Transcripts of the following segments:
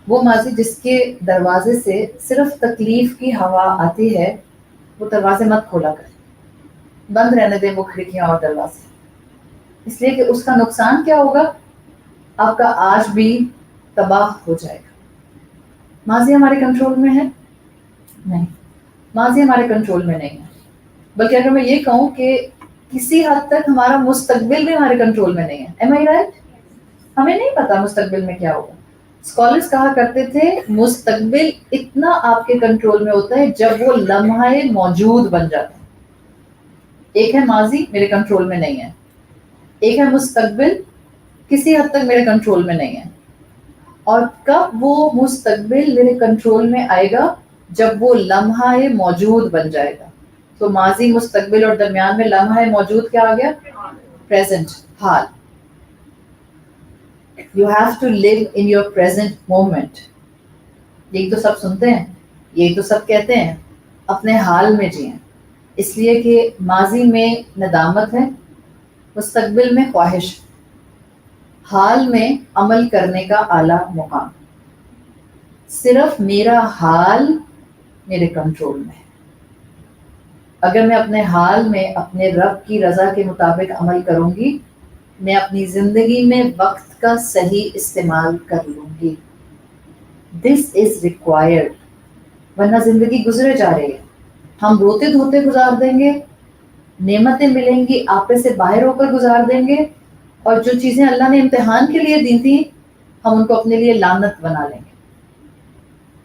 وہ ماضی جس کے دروازے سے صرف تکلیف کی ہوا آتی ہے، وہ دروازے مت کھولا کر، بند رہنے دیں وہ کھڑکیاں اور دروازے، اس لیے کہ اس کا نقصان کیا ہوگا؟ آپ کا آج بھی تباہ ہو جائے گا۔ ماضی ہمارے کنٹرول میں ہے؟ نہیں، ماضی ہمارے کنٹرول میں نہیں ہے، بلکہ اگر میں یہ کہوں کہ کسی حد تک ہمارا مستقبل بھی ہمارے کنٹرول میں نہیں ہے۔ Am I right؟ ہمیں نہیں پتا مستقبل میں کیا ہوگا۔ اسکالرس کہا کرتے تھے مستقبل اتنا آپ کے کنٹرول میں ہوتا ہے جب وہ لمحہ موجود بن جاتا ہے۔ ایک ہے ماضی میرے کنٹرول میں نہیں ہے، ایک ہے مستقبل کسی حد تک میرے کنٹرول میں نہیں ہے، اور کب وہ مستقبل میرے کنٹرول میں آئے گا؟ جب وہ لمحہ موجود بن جائے گا۔ تو ماضی، مستقبل اور درمیان میں لمحہ موجود کیا آ گیا؟ پریزنٹ، حال۔ You have to live in your present moment۔ یہی تو سب سنتے ہیں، یہی تو سب کہتے ہیں، اپنے حال میں جئیں، اس لیے کہ ماضی میں ندامت ہے، مستقبل میں خواہش، حال میں عمل کرنے کا اعلیٰ مقام۔ صرف میرا حال میرے کنٹرول میں ہے۔ اگر میں اپنے حال میں اپنے رب کی رضا کے مطابق عمل کروں گی، میں اپنی زندگی میں وقت کا صحیح استعمال کر لوں گی۔ دس از ریکوائرڈ، ورنہ زندگی گزرے جا رہی ہے، ہم روتے دھوتے گزار دیں گے، نعمتیں ملیں گی آپے سے باہر ہو کر گزار دیں گے، اور جو چیزیں اللہ نے امتحان کے لیے دی تھیں ہم ان کو اپنے لیے لعنت بنا لیں گے۔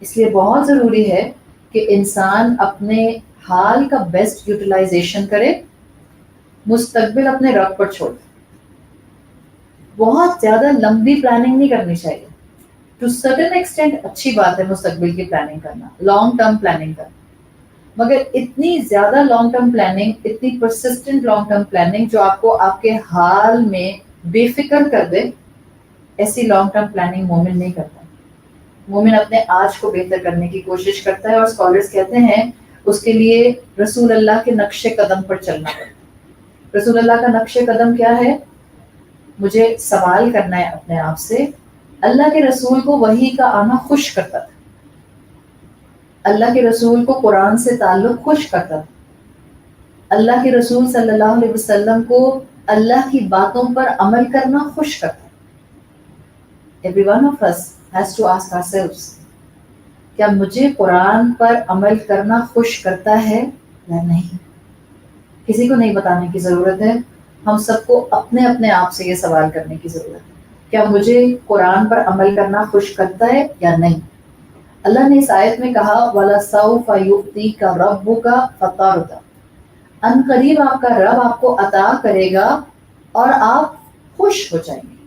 اس لیے بہت ضروری ہے کہ انسان اپنے حال کا بیسٹ یوٹیلائزیشن کرے، مستقبل اپنے رب پر چھوڑ دے۔ بہت زیادہ لمبی پلاننگ نہیں کرنی چاہیے۔ ٹو سرٹن ایکسٹینٹ اچھی بات ہے مستقبل کی پلاننگ کرنا، لانگ ٹرم پلاننگ کرنا، مگر اتنی زیادہ لانگ ٹرم پلاننگ، اتنی پرسسٹنٹ لانگ ٹرم پلاننگ جو آپ کو آپ کے حال میں بے فکر کر دے، ایسی لانگ ٹرم پلاننگ مومن نہیں کرتا۔ مومن اپنے آج کو بہتر کرنے کی کوشش کرتا ہے، اور اسکالرز کہتے ہیں اس کے لیے رسول اللہ کے نقش قدم پر چلنا پڑتا ہے۔ رسول اللہ کا نقش قدم کیا ہے؟ مجھے سوال کرنا ہے اپنے آپ سے، اللہ کے رسول کو وحی کا آنا خوش کرتا تھا، اللہ کے رسول کو قرآن سے تعلق خوش کرتا تھا، اللہ کے رسول صلی اللہ علیہ وسلم کو اللہ کی باتوں پر عمل کرنا خوش کرتا تھا۔ Every one of us has to ask ourselves، کیا مجھے قرآن پر عمل کرنا خوش کرتا ہے یا نہیں؟ کسی کو نہیں بتانے کی ضرورت ہے، ہم سب کو اپنے اپنے آپ سے یہ سوال کرنے کی ضرورت ہے، کیا مجھے قرآن پر عمل کرنا خوش کرتا ہے یا نہیں؟ اللہ نے اس آیت میں کہا وَلَسَوْفَ يُؤْتِيكَ رَبُّكَ فَتَرْضَىٰ، ان قریب آپ کا رب آپ کو عطا کرے گا اور آپ خوش ہو جائیں گے۔